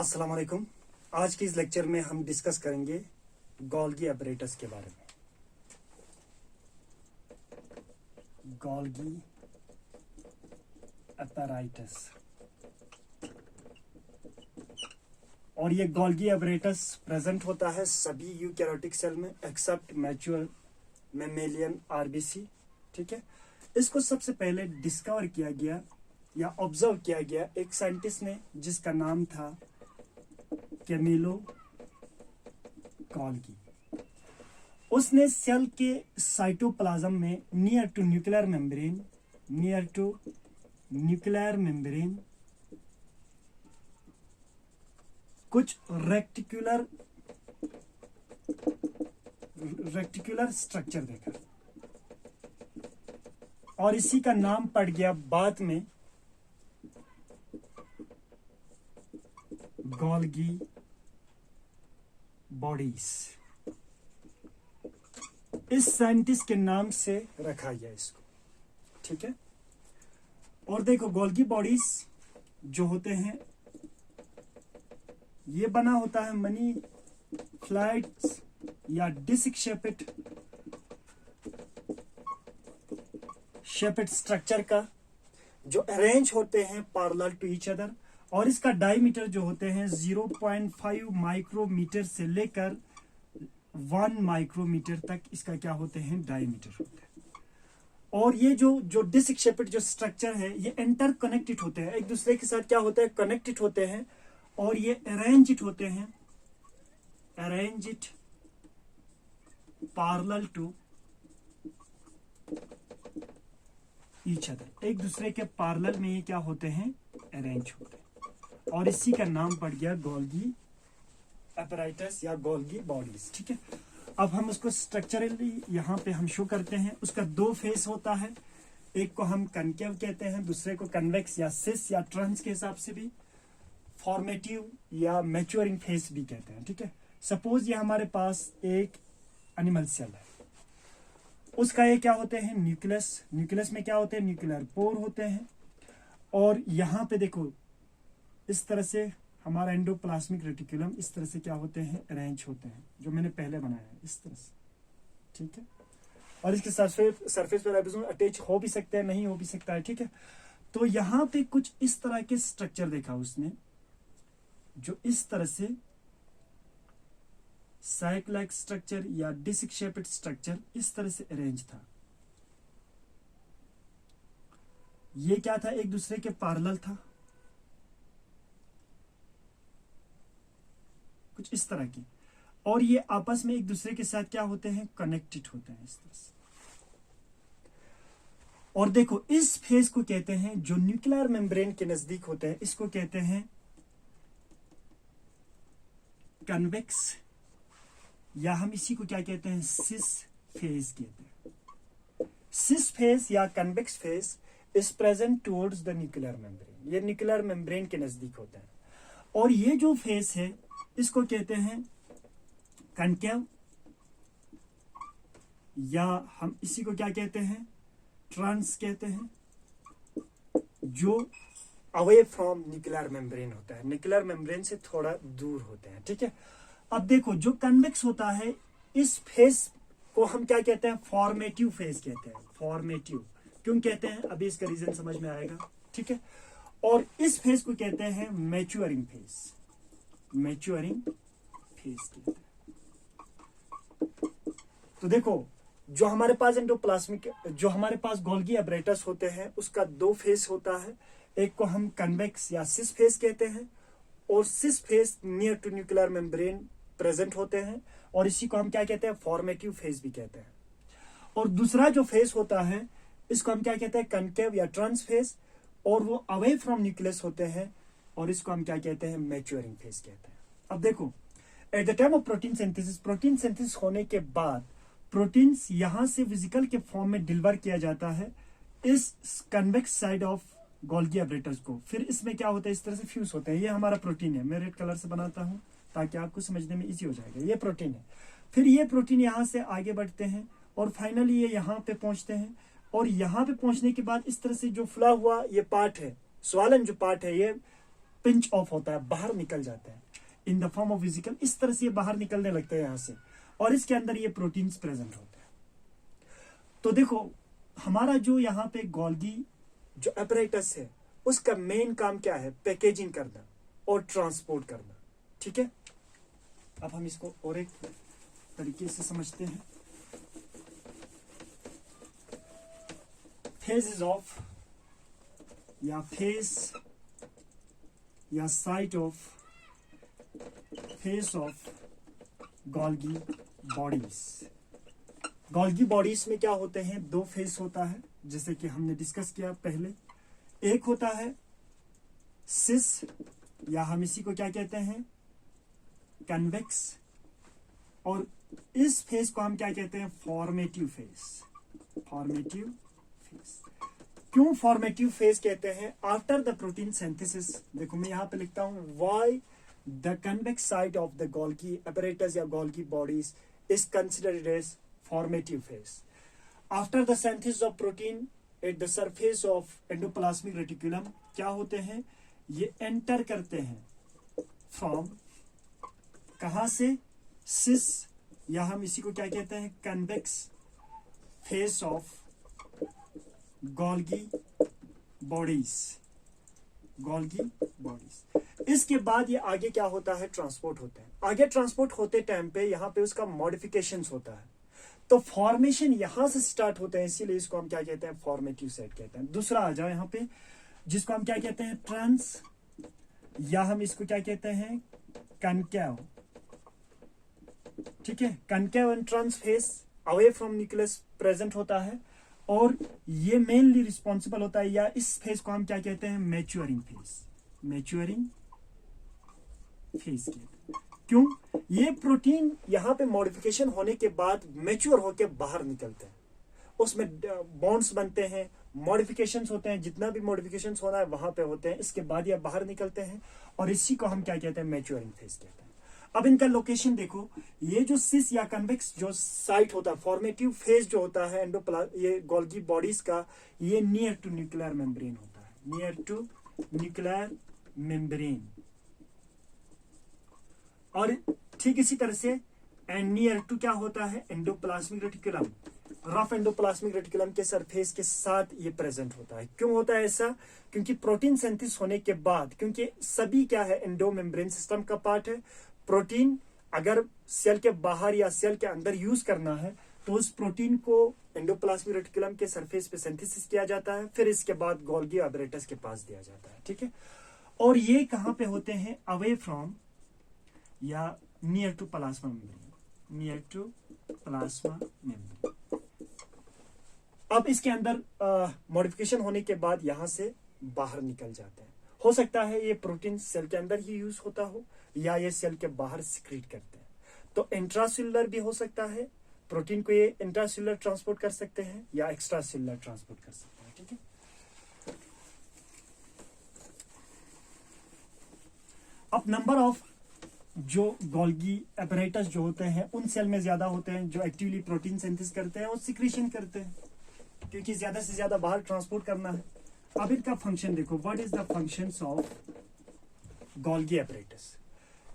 अस्सलाम वालेकुम। आज के इस लेक्चर में हम डिस्कस करेंगे गोल्गी अपरेटस के बारे में। गोल्गी अपरेटस, और ये गोल्गी अपरेटस प्रेजेंट होता है सभी यूकैरियोटिक सेल में एक्सेप्ट मैच्योर मैमेलियन आरबीसी। ठीक है, इसको सबसे पहले डिस्कवर किया गया या ऑब्जर्व किया गया एक साइंटिस्ट ने जिसका नाम था कैमिलो गोल्गी। उसने सेल के साइटोप्लाज्म में नियर टू न्यूक्लियर मेम्ब्रेन कुछ रेक्टिकुलर स्ट्रक्चर देखा और इसी का नाम पड़ गया बाद में गोल्गी बॉडीज। इस साइंटिस्ट के नाम से रखा गया इसको। ठीक है, और देखो गोल्गी बॉडीज जो होते हैं ये बना होता है मनी फ्लाइट्स या डिस्क शेपेड स्ट्रक्चर का, जो अरेंज होते हैं पैरेलल टू ईच अदर, और इसका डायमीटर जो होते हैं 0.5 माइक्रोमीटर से लेकर 1 माइक्रोमीटर तक इसका क्या होते हैं डायमीटर होते हैं। और ये जो डिस्क शेपेड जो स्ट्रक्चर है ये इंटर कनेक्टेड होते हैं, एक दूसरे के साथ क्या होता है कनेक्टेड होते हैं, और ये अरेंज्ड होते हैं, arranged parallel to each other, एक दूसरे के पैरेलल में ये क्या होते हैं अरेंज होते हैं, और इसी का नाम पड़ गया गोल्गी अपरेटस या गोल्गी बॉडीज। ठीक है, अब हम उसको स्ट्रक्चरली यहाँ पे हम शो करते हैं। उसका दो फेस होता है, एक को हम कनकेव कहते हैं, दूसरे को कन्वेक्स या सिस या ट्रांस के हिसाब से भी फॉर्मेटिव या मैच्योरिंग फेस भी कहते हैं। ठीक है, सपोज ये हमारे पास एक एनिमल सेल है, उसका ये क्या होते हैं न्यूक्लियस में क्या होते हैं न्यूक्लियर पोर होते हैं, और यहाँ पे देखो इस तरह से हमारा एंडोप्लाज्मिक रेटिकुलम इस तरह से क्या होते हैं अरेंज होते हैं, जो मैंने पहले बनाया है इस तरह से। ठीक है, और इसके सरफेस पर राइबोसोम अटैच हो भी सकते हैं, नहीं हो भी सकता है। ठीक है, तो यहाँ पे कुछ इस तरह के स्ट्रक्चर देखा उसने, जो इस तरह से साइक लाइक स्ट्रक्चर या डिस्क शेपेड स्ट्रक्चर इस तरह से अरेंज था। ये क्या था, एक दूसरे के पैरेलल था, कुछ इस तरह की, और ये आपस में एक दूसरे के साथ क्या होते हैं कनेक्टेड होते हैं इस तरह से। और देखो इस फेस को कहते हैं जो न्यूक्लियर मेम्ब्रेन के नजदीक होते हैं, इसको कहते हैं कन्वेक्स, या हम इसी को क्या कहते हैं सिस फेस कहते हैं। सिस फेस या convex face is present towards the nuclear membrane, ये न्यूक्लियर मेम्ब्रेन के नजदीक होते हैं। और ये जो फेस है इसको कहते हैं कनकेव, या हम इसी को क्या कहते हैं ट्रांस कहते हैं, जो अवे फ्रॉम न्यूक्लियर मेम्ब्रेन होता है, न्यूक्लियर मेम्ब्रेन से थोड़ा दूर होते हैं। ठीक है, अब देखो जो कन्वेक्स होता है इस फेस को हम क्या कहते हैं फॉर्मेटिव फेस कहते हैं। फॉर्मेटिव क्यों कहते हैं अभी इसका रीजन समझ में आएगा। ठीक है, और इस फेस को कहते हैं मैच्योरिंग फेस, मैच्योरिंग फेस कहते हैं। तो देखो जो हमारे पास एंडोप्लाज्मिक, जो हमारे पास गोल्गी अपरेटस होते हैं उसका दो फेस होता है, एक को हम कन्वेक्स या सिस फेस कहते हैं, और cis face near to nuclear membrane present होते हैं, और इसी को हम क्या कहते हैं फॉर्मेटिव फेस भी कहते हैं। और दूसरा जो फेस होता है इसको हम क्या कहते हैं कनकेव या ट्रांस फेस, और वो अवे फ्रॉम न्यूक्लियस होते हैं, और इसको हम क्या कहते हैं मैच्योरिंग फेस कहते हैं। अब देखो at the time of protein synthesis होने के बाद प्रोटीन्स यहां से फिजिकल के फॉर्म में डिलीवर किया जाता है इस convex side of Golgi apparatus को। फिर इसमें क्या होता है इस तरह से फ्यूज होते हैं। ये हमारा प्रोटीन है, मैं रेड कलर से बनाता हूं ताकि आपको समझने में इजी हो जाएगा। ये प्रोटीन है, फिर ये प्रोटीन यहां से आगे बढ़ते हैं और फाइनली ये यहाँ पे पहुंचते हैं, और यहाँ पे पहुंचने के बाद इस तरह से जो फुला हुआ ये पार्ट है, स्वालन जो पार्ट है, ये पिंच ऑफ होता है, बाहर निकल जाता है in the form of vesicle. इस तरह से ये बाहर निकलने लगता है यहाँ से, और इसके अंदर ये प्रोटीन्स प्रेजेंट होते हैं। तो देखो हमारा जो यहाँ पे गोल्गी जो apparatus है उसका मेन काम क्या है, पैकेजिंग करना और ट्रांसपोर्ट करना, ठीक है। अब हम इसको और एक तरीके से समझते हैं। फेजेस ऑफ या फेस या site of face of Golgi bodies. Golgi bodies में क्या होते हैं, दो फेस होता है, जैसे कि हमने डिस्कस किया पहले। एक होता है सिस, या हम इसी को क्या कहते हैं, कन्वेक्स, और इस फेस को हम क्या कहते हैं, फॉर्मेटिव फेस। फॉर्मेटिव फेस क्यों फॉर्मेटिव फेस कहते हैं, आफ्टर द प्रोटीन सिंथेसिस। देखो मैं यहां पे लिखता हूं, why the convex side of the Golgi apparatus या Golgi bodies is considered as formative phase. After the synthesis of protein at the surface of endoplasmic reticulum, क्या होते हैं, ये एंटर करते हैं फ्रॉम कहां से, सिस, या हम इसी को क्या कहते हैं, convex face of Golgi bodies. Golgi bodies. इसके बाद ये आगे क्या होता है, ट्रांसपोर्ट होते हैं। आगे ट्रांसपोर्ट होते टाइम पे यहाँ पे उसका मॉडिफिकेशंस होता है, तो फॉर्मेशन यहां से स्टार्ट होते हैं, इसीलिए इसको हम क्या कहते हैं, फॉर्मेटिव साइट कहते हैं। दूसरा आ जाओ यहाँ पे, जिसको हम क्या कहते हैं, ट्रांस, या हम इसको क्या कहते हैं, कनकेव, ठीक है। Concave and trans face away from nucleus present होता है, और ये मेनली रिस्पॉन्सिबल होता है, या इस फेज को हम क्या कहते हैं, मैच्योरिंग फेज। मैच्योरिंग फेज कहते हैं। क्यों, ये प्रोटीन यहाँ पे मॉडिफिकेशन होने के बाद मैच्योर होके बाहर निकलते हैं, उसमें बॉन्ड्स बनते हैं, मॉडिफिकेशंस होते हैं, जितना भी मॉडिफिकेशंस होना है वहां पे होते हैं। इसके बाद ये बाहर निकलते हैं, और इसी को हम क्या कहते हैं, मैच्योरिंग फेज कहते हैं। अब इनका लोकेशन देखो, ये जो सिस या कन्वेक्स जो साइट होता है, फॉर्मेटिव फेज जो होता है ये गोल्गी बॉडीज का, ये नियर टू न्यूक्लियर मेम्ब्रेन होता है, नियर टू न्यूक्लियर मेम्ब्रेन। और ठीक इसी तरह से एंड नियर टू क्या होता है, endoplasmic reticulum. Rough endoplasmic reticulum के सरफेस के साथ ये प्रेजेंट होता है। क्यों होता है ऐसा, क्योंकि प्रोटीन सिंथेसिस होने के बाद, क्योंकि सभी क्या है, एंडो मेम्ब्रेन सिस्टम का पार्ट है। प्रोटीन अगर सेल के बाहर या सेल के अंदर यूज करना है, तो उस प्रोटीन को एंडोप्लाज्मिक रेटिकुलम के सरफेस पे सिंथेसिस किया जाता है, फिर इसके बाद गोल्गी apparatus के पास दिया जाता है, ठीक है। और ये कहां पे होते हैं, अवे फ्रॉम या near to plasma membrane, near to plasma membrane. अब इसके अंदर मॉडिफिकेशन होने के बाद यहां से बाहर निकल जाते हैं। हो सकता है ये प्रोटीन सेल के अंदर ही यूज होता हो, या ये सेल के बाहर सिक्रीट करते हैं। तो इंट्रासेलुलर भी हो सकता है, प्रोटीन को ये इंट्रासेलुलर ट्रांसपोर्ट कर सकते हैं, या एक्स्ट्रा सेलुलर ट्रांसपोर्ट कर सकते हैं, ठीक है। अब नंबर ऑफ जो गोल्गी apparatus जो होते हैं, उन सेल में ज्यादा होते हैं जो एक्टिवली प्रोटीन सिंथेसिस करते हैं और सिक्रीशन करते हैं, क्योंकि ज्यादा से ज्यादा बाहर ट्रांसपोर्ट करना है। अब इनका फंक्शन देखो, what is the functions of Golgi apparatus।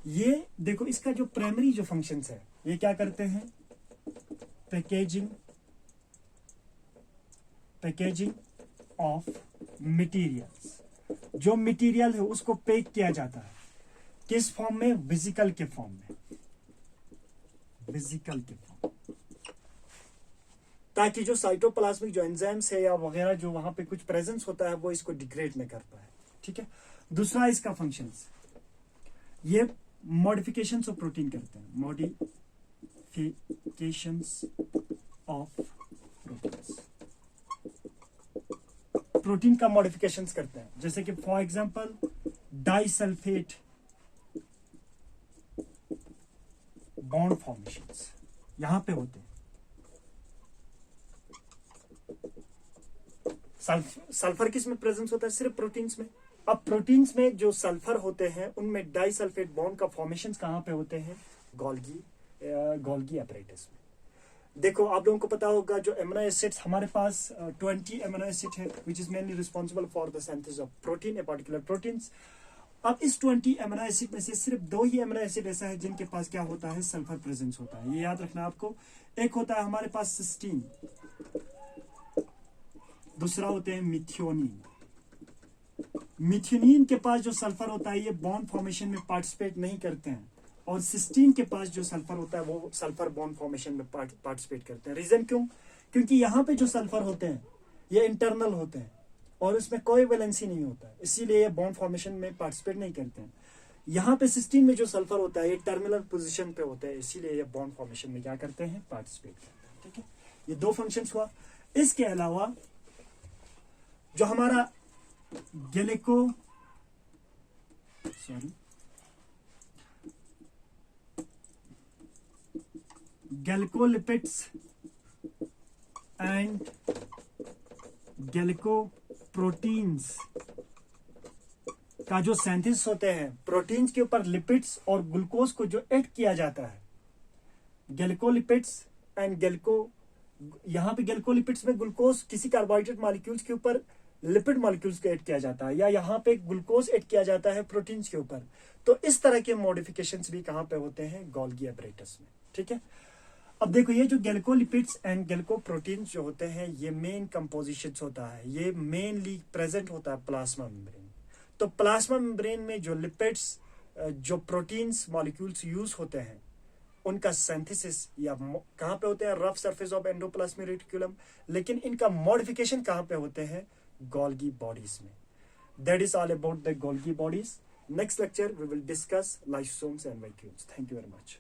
ये देखो, इसका जो प्राइमरी जो फंक्शंस है, ये क्या करते हैं, पैकेजिंग ऑफ मटेरियल्स। जो मटेरियल है उसको पैक किया जाता है, किस फॉर्म में, वेसिकल के फॉर्म में, वेसिकल के फॉर्म, ताकि जो साइटोप्लाज्मिक जो एंजाइम्स है या वगैरह जो वहां पे कुछ प्रेजेंस होता है, वो इसको डिग्रेड में कर पाए, ठीक है। दूसरा इसका फंक्शंस, ये मॉडिफिकेशंस ऑफ प्रोटीन करते हैं, मॉडिफिकेशंस ऑफ प्रोटीन्स, प्रोटीन का मॉडिफिकेशंस करते हैं। जैसे कि for example disulphate bond formations यहां पे होते हैं। सल्फर किस में प्रेजेंस होता है, सिर्फ प्रोटीन्स में। अब प्रोटीन्स में जो सल्फर होते हैं, उनमें डाइसल्फेट बॉन्ड का फॉर्मेशंस कहां पे होते हैं, गोल्गी apparatus में। देखो आप लोगों को पता होगा, जो एमिनो एसिड्स हमारे पास 20 एमिनो एसिड है, which is mainly responsible for the synthesis of protein, a particular proteins. अब इस 20 अमीनो एसिड में से सिर्फ 2 ही अमीनो एसिड ऐसा है जिनके पास क्या होता है, सल्फर प्रेजेंस होता है। ये याद रखना आपको। एक होता है हमारे पास सिस्टीन, दूसरा होते हैं मिथियोनिन। मिथियोनिन के पास जो सल्फर होता है ये बॉन्ड फॉर्मेशन में पार्टिसिपेट नहीं करते हैं, और सिस्टीन के पास जो सल्फर होता है वो सल्फर बॉन्ड फॉर्मेशन में पार्टिसिपेट करते हैं। रीजन क्यों? क्योंकि यहाँ पे जो सल्फर होते हैं ये इंटरनल होते हैं और उसमें कोई वैलेंसी नहीं होता है, इसीलिए ये बॉन्ड फॉर्मेशन में पार्टिसिपेट नहीं करते हैं। यहाँ पे सिस्टीन में जो सल्फर होता है ये टर्मिनल पोजीशन पे होता है, इसीलिए ये बॉन्ड फॉर्मेशन में क्या करते हैं, पार्टिसिपेट करते हैं। ठीक है, ये 2 फंक्शंस हुआ। इसके अलावा जो हमारा गैल्कोलिपिड्स एंड गैल्कोप्रोटीन्स का जो सिंथेसिस होते हैं, प्रोटीन्स के ऊपर लिपिड्स और ग्लूकोज को जो ऐड किया जाता है, गैल्कोलिपिड्स एंड यहाँ पे गैल्कोलिपिड्स में ग्लूकोज किसी कार्बोहाइड्रेट मॉलिक्यूल्स के ऊपर लिपिड मॉलिक्यूल्स को ऐड किया जाता है, या यहाँ पे ग्लूकोज ऐड किया जाता है प्रोटीन्स के ऊपर। तो इस तरह के मॉडिफिकेशंस भी कहाँ पे होते हैं, गोल्गी एपरेटस में। ठीक है, अब देखो ये जो गैल्कोलिपिड्स एंड गैल्कोप्रोटीन्स जो होते हैं ये मेन कंपोजिशंस होता है, ये मेनली प्रेजेंट होता है प्लाज्मा मेम्ब्रेन। तो प्लाज्मा मेम्ब्रेन में जो लिपिड्स जो प्रोटीन्स मॉलिक्यूल्स यूज होते हैं उनका सिंथेसिस या कहाँ पे होते हैं, rough surface of endoplasmic reticulum, लेकिन इनका मॉडिफिकेशन कहाँ पे होते हैं, गोल्गी बॉडीज में। That is all about the Golgi bodies. Next lecture we will discuss lysosomes and vacuoles. Thank you very much.